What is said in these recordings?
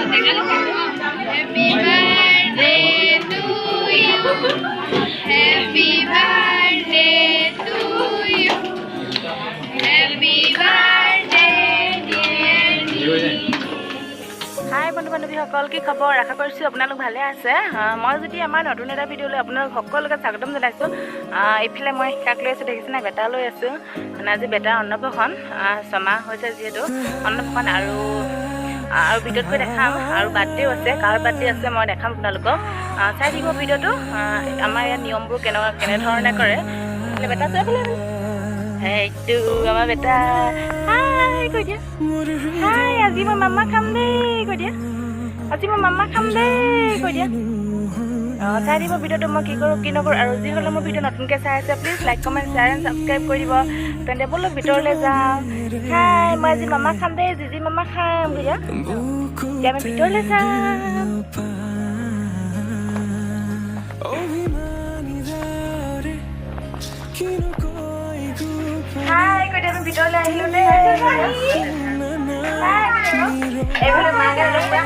হাই বন্ধু-বান্ধৱীসকল, কি খবৰ? আশা কৰিছোঁ আপোনালোক ভালে আছে। মই যদি আমাৰ নতুন এটা ভিডিঅ'লৈ আপোনালোক সকলোকে স্বাগতম জনাইছোঁ। এইফালে মই কাক লৈ আছোঁ দেখিছে নাই? বেটা লৈ আছোঁ। মানে আজি বেটাৰ অন্নপ্ৰসন, ছমাহ হৈছে যিহেতু অন্নপ্ৰসন, আৰু ভিডিঅ'ত গৈ দেখাম। আৰু বাৰ্থডেও আছে, কাৰ বাৰ্থডে আছে মই দেখাম আপোনালোকক। চাই থাকিব ভিডিঅ'টো। আমাৰ ইয়াত নিয়মবোৰ কেনেধৰণে কৰে। বেটা চাই পেলাই সেইটো আমাৰ বেটা। হাই কৈ দিয়া, হাই আজি মই মামা খাম দেই কৈ দিয়া, আজি মই মামা খাম দেই কৈ দিয়া। চাই দিব ভিডিঅ'টো, মই কি কৰোঁ কি নকৰোঁ। আৰু যিসকলে মোৰ ভিডিঅ' নতুনকৈ চাই আছে please like comment share and subscribe কৰি দিব। তেন্তে ব'লক ভিতৰলৈ যাওঁ। হাই মই আজি মামা খাম দেই, জিজি মামা খাম কৈ দিয়া। এতিয়া আমি ভিতৰলৈ যাম। হাই কৈ দিয়া, আমি ভিতৰলৈ আহিলোঁ দেই। এইফালে মাকে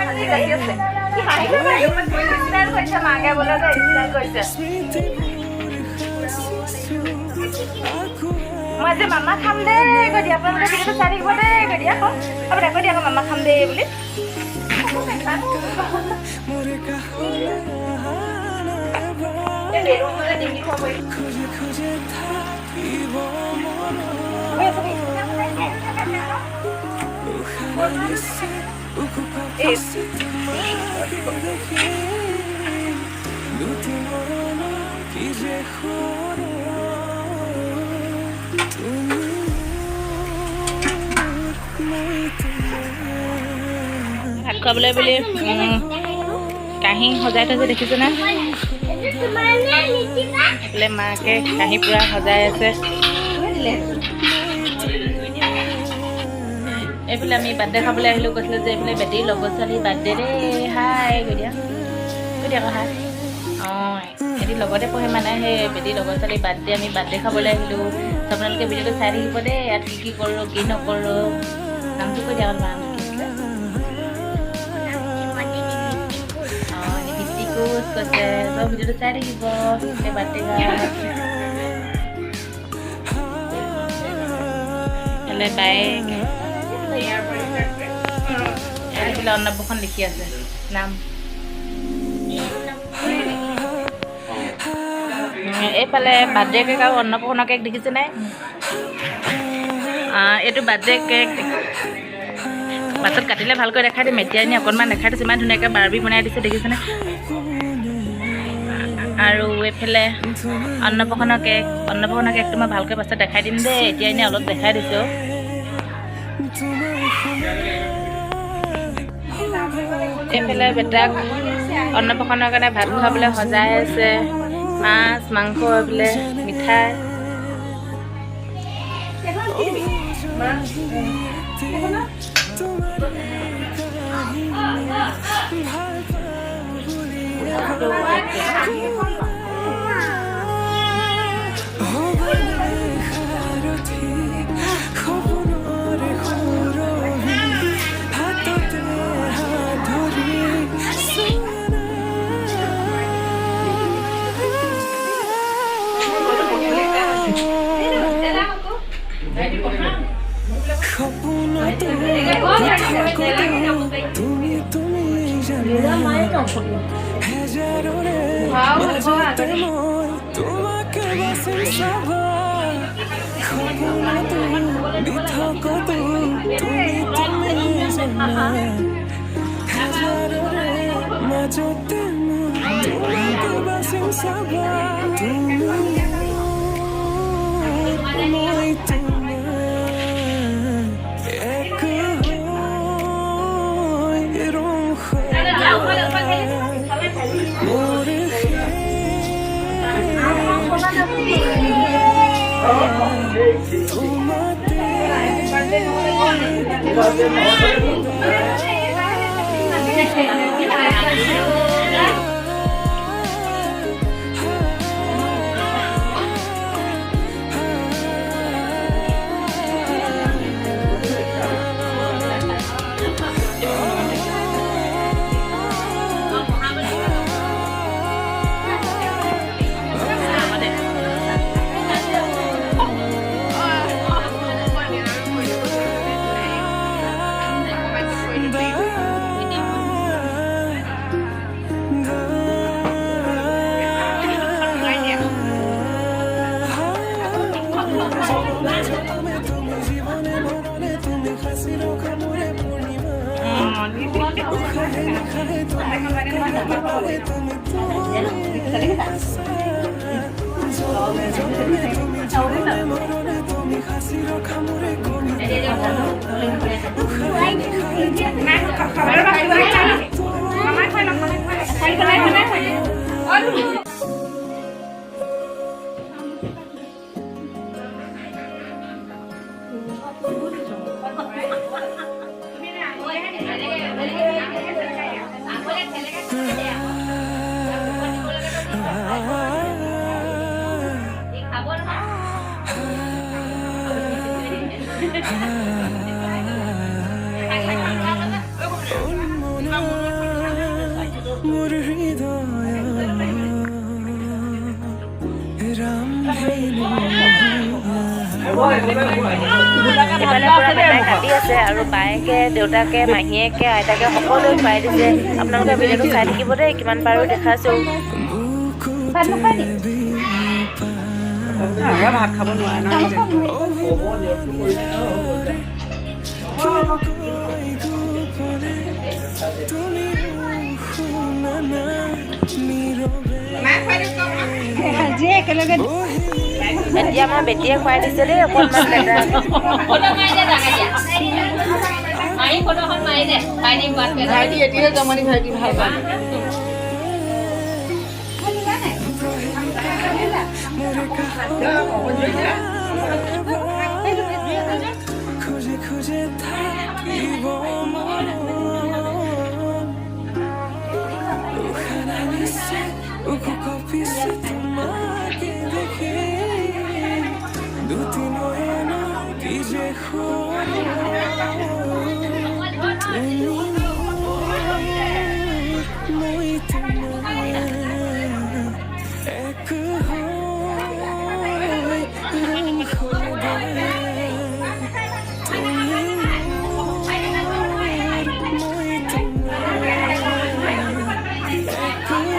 সাজি কাটি আছে। মাকে বোলে কৰিছে মই আজি মামা খাম দেই কৈ দিয়া। আপোনালোকে ভিডিঅ'টো চাই থাকিব দেই কৈ দিয়া। আপুনি কৈ দিয়া আকৌ মামা খাম দেই বুলি। ভাত খুৱাবলৈ বুলি কাঁহী সজাই থৈছে দেখিছে না? এইফালে মাকে কাঁহী পূৰা সজাই আছে। এইফালে আমি বাৰ্থডে খাবলৈ আহিলোঁ, কৈছিলোঁ যে এইফালে বেটীৰ লগৰ ছোৱালী বাৰ্থডে দেই। হাই কৈ দিয়া, কৈ দিয়া আকৌ হাই। সিহঁতি লগতে পঢ়ে মানে, সেই বেটীৰ লগৰ ছোৱালী বাৰ্থডে, আমি বাৰ্থডে খাবলৈ আহিলোঁ। আপোনালোকে ভিডিঅ'টো চাই থাকিব দেই। ইয়াত কি কৰোঁ কি নকৰোঁ। নামটো কৈ দিয়া অলপমান। লিপষ্টিকো কৈছে, চব ভিডিঅ'টো চাই থাকিব। বাৰ্থডে এফালে বাইক, এইফালে অন্নপ্ৰসন লিখি আছে নাম। এইফালে বাৰ্থডে কেক আৰু অন্নপ্ৰসনৰ কেক দেখিছে নাই? এইটো বাৰ্থডে কেক পাছত কাটিলে ভালকৈ দেখাই দিম। এতিয়া এনেই অকণমান দেখাই দিছোঁ। ইমান ধুনীয়াকৈ বাৰ্বি বনাই দিছে দেখিছেনে? আৰু এইফালে অন্নপ্ৰসনৰ কেকটো মই ভালকৈ পাছত দেখাই দিম দেই। এতিয়া এনেই অলপ দেখাই দিছোঁ। এইফালে বেটাক অন্নপ্ৰসনৰ কাৰণে ভাত খুৱাবলৈ সজাই আছে। মাছ মাংস এইফালে মিঠাই। ইফালে পুৰা বেটাই কাটি আছে আৰু বায়েকে দেউতাকে মাহীয়েকে আইতাকে সকলোৱে খুৱাই দিছে। আপোনালোকে ভিডিঅ'টো চাই থাকিব দেই, কিমান পাৰোঁ দেখাইছোঁ। ভাত খাব নোৱাৰে এতিয়া আমাৰ বেটিয়ে খুৱাই দিছে দেই অকণমান বেটা। ভাইটি এতিয়া জমনি ভাইটি ভাল পায়। খুঁজে খুঁজে থাকিব পিছে তোমাকে দেখে দুটি নয়ন কি যে মই তোমায় এক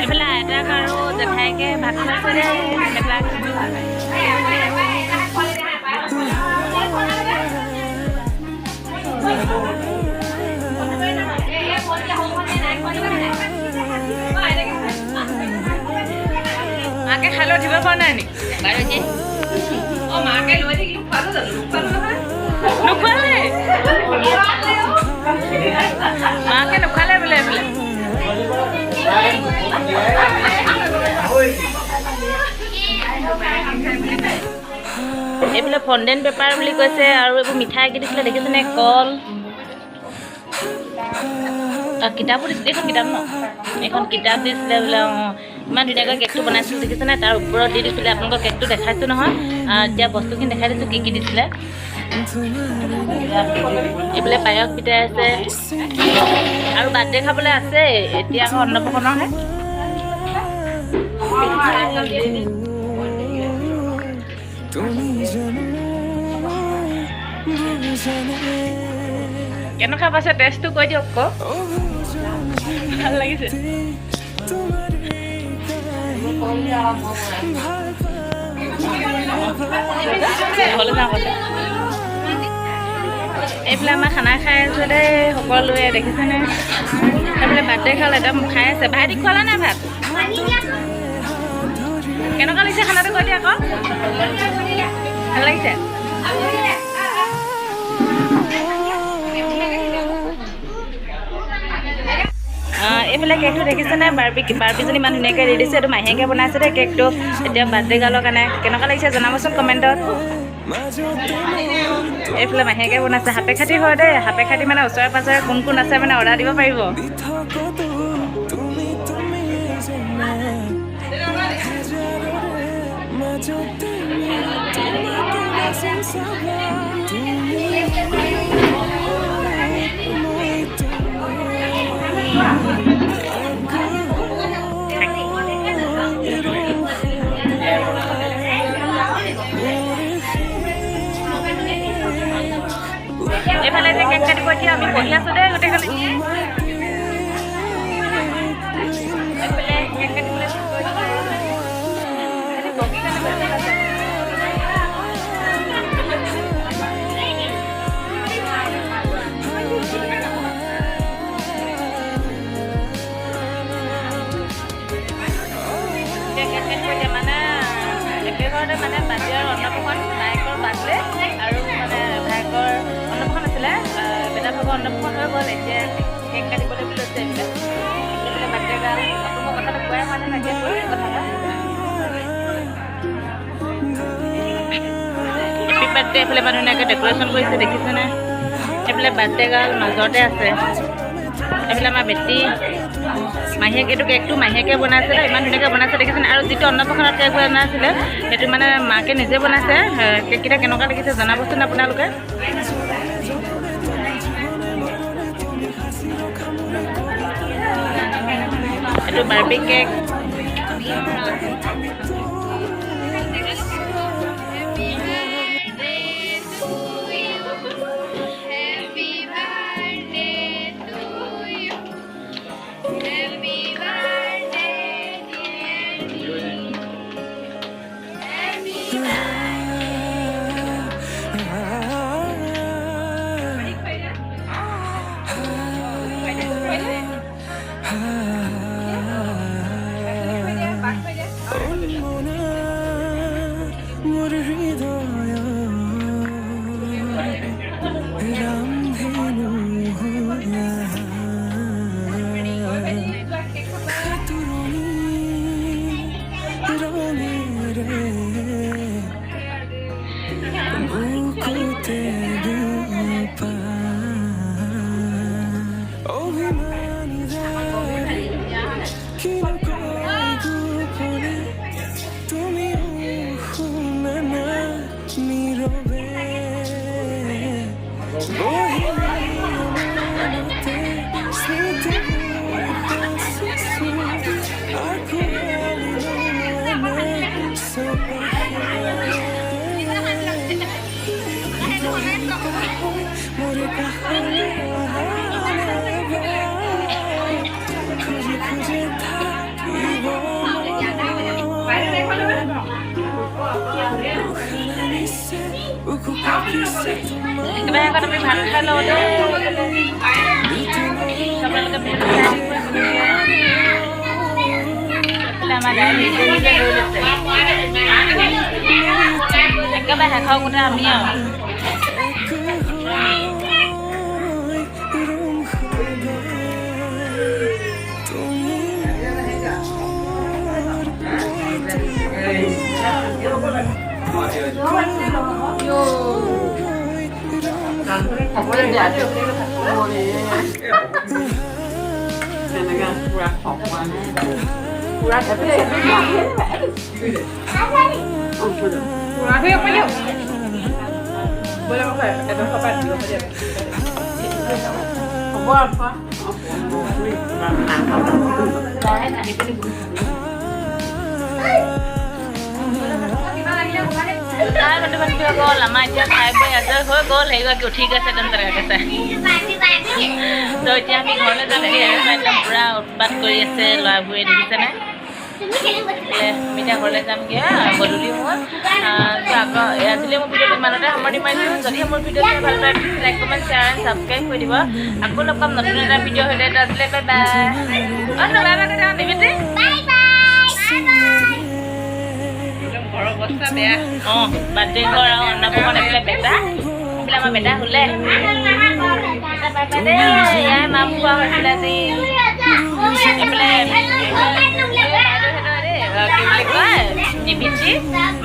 এইফালে আইতাক আৰু জেঠাইকে ভাত খাইছে দেই। মাকে খাই লৈ উঠিব পৰা নাই নি? মাকে লৈ থাকিলে খোৱালো জানো? নোখোৱালে মাকে নোখোৱালে বোলে এইফালে। এইফালে ফণ্ডেণ্ট পেপাৰ বুলি কৈছে আৰু এইবোৰ মিঠাই কি দিছিলে দেখিছেনে? কল কিতাপো দিছিলে। এইখন কিতাপ ন? এইখন কিতাপ দিছিলে বোলে। ইমান ধুনীয়াকৈ কেকটো বনাইছিলোঁ দেখিছেনে? তাৰ ওপৰত দি দিছিলে। আপোনালোকৰ কেকটো দেখাইছোঁ নহয়, এতিয়া বস্তুখিনি দেখাই দিছোঁ কি কি দিছিলে। এইফালে পায়স পিঠাই আছে আৰু বাৰ্থডে খাবলৈ আছে। এতিয়া আকৌ অন্নপ্ৰসন্নহে। কেনেকুৱা পাইছে? টেষ্টটো কৈ দিয়ক আকৌ। ভাল লাগিছে? এইফালে আমাৰ খানা খাই আছে দেই সকলোৱে দেখিছেনে? এইফালে বাৰ্থডে খাল একদম খাই আছে। ভাইটিক খোৱালা নাই ভাত? কেনেকুৱা লাগিছে খানাটো কৈ দিয়া আকৌ। ভাল লাগিছে? এইফালে কেকটো দেখিছেনে? বাৰ্বিজনী ইমান ধুনীয়াকৈ দি দিছে। এইটো মাহীয়েকে বনাইছে দেই কেকটো। এতিয়া বাৰ্থডে গাৰ্লৰ কাৰণে কেনেকুৱা লাগিছে জনাবচোন কমেণ্টত। এইফালে মাহীয়েকে বনাইছে। সাপে খাতি হয় দেই। সাপে খাতি মানে ওচৰে পাঁজৰে কোন কোন আছে মানে অৰ্ডাৰ দিব পাৰিব। এইফালে যে কেক কাটিব এতিয়া আমি বহি আছোঁ দেই গোটেইখিনি। এইফালে কেক কাটিবলৈ মানে একেঘৰতে মানে বাৰ্থডে আৰু অন্নপ্ৰসন ভায়েকৰ বাৰ্থডে আৰু মানে ভায়েকৰ অন্নপ্ৰসন আছিলে বেটা ভাগৰ অন্নপ্ৰসন হৈ গ'ল এতিয়া কেক কাটিবলৈ বুলি লৈছে এইবিলাক বাৰ্থডে গাল মই কথাটো কোৱাই মানে লাগে কথাটা হেপী বাৰ্থডে এইফালে মানুহ ধুনীয়াকৈ ডেক'ৰেশ্যন কৰিছে দেখিছেনে এইফালে বাৰ্থডে গাল মাজতে আছে এইফালে আমাৰ বেটি মাহীয়েক এইটো কেকটো মাহীয়েকে বনাইছিলে ইমান ধুনীয়াকৈ বনাইছে দেখিছেনে আৰু যিটো অন্নপ্ৰসনত কেক বনাইছিলে সেইটো মানে মাকে নিজে বনাইছে কেককেইটা কেনেকুৱা দেখিছে জনাবচোন আপোনালোকে এইটো বাৰ্বি কেক মোৰ হৃদয় ৰামধেনু খাতুৰণি ৰঙেৰে বুকুতে দুপা অভিমানী কিনো কয় গোপনে তুমি শুনা না নীৰৱে বহিতে স্মৃতিবোৰ সাঁচিছো আঁকোৱালি মোৰে কাষলৈ খুজি খুজি থাকিব কিবা এখন তুমি ভাত খাই লওঁ দেই আমাৰ গাড়ী নিজে নিজে লৈ লৈছে একেবাৰে শেষৰ কথা আমি আৰু গ'ল আমাৰ এতিয়া খাই বৈ আজৰি হৈ গ'ল সেইগৰাকী উঠি গৈছে একদম তেনেকৈ কৈছে তো এতিয়া আমি ঘৰলৈ যাম একদম পূৰা উৎপাত কৰি আছে ল'ৰাবোৰে দেখিছেনে আমি এতিয়া ঘৰলৈ যামগৈ গধূলি সময়ত তো আকৌ আজিলৈ মোৰ ভিডিঅ'টো ইমানতে সামৰণি মাৰিছোঁ যদিহে মোৰ ভিডিঅ' চাই ভাল পায় like comment share and subscribe কৰি দিব আকৌ লগ পাম নতুন এটা ভিডিঅ' হ'লে আজিলৈ বাই বাই বাই বাই নিবিতি ঘৰৰ অৱস্থা বেয়া অঁ বাৰ্থডে ঘৰ আৰু অন্নপ্ৰসন এইফালে বেটা এইফালে আমাৰ বেটা শুলে ইয়াৰ মা খোৱা হৈছিলে আজি এইফালে কি বুলি কয় নিবিতি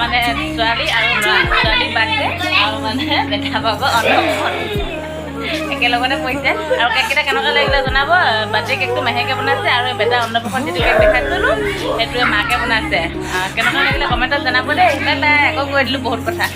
মানে ছোৱালী আৰু ল'ৰা ছোৱালী বাৰ্থডে আৰু মানে বেটা পাব অন্নপ্ৰসন একেলগতে পৰিছে আৰু কেককেইটা কেনেকুৱা লাগিলে জনাব বাৰ্থডে কেকটো মাহীয়েকে বনাইছে আৰু বেটা অন্নপ্ৰসন যিটো কেক দেখাইছিলোঁ সেইটোৱে মাকে বনাইছে কেনেকুৱা লাগিলে কমেণ্টত জনাব দেই আকৌ কৈ দিলোঁ বহুত কথা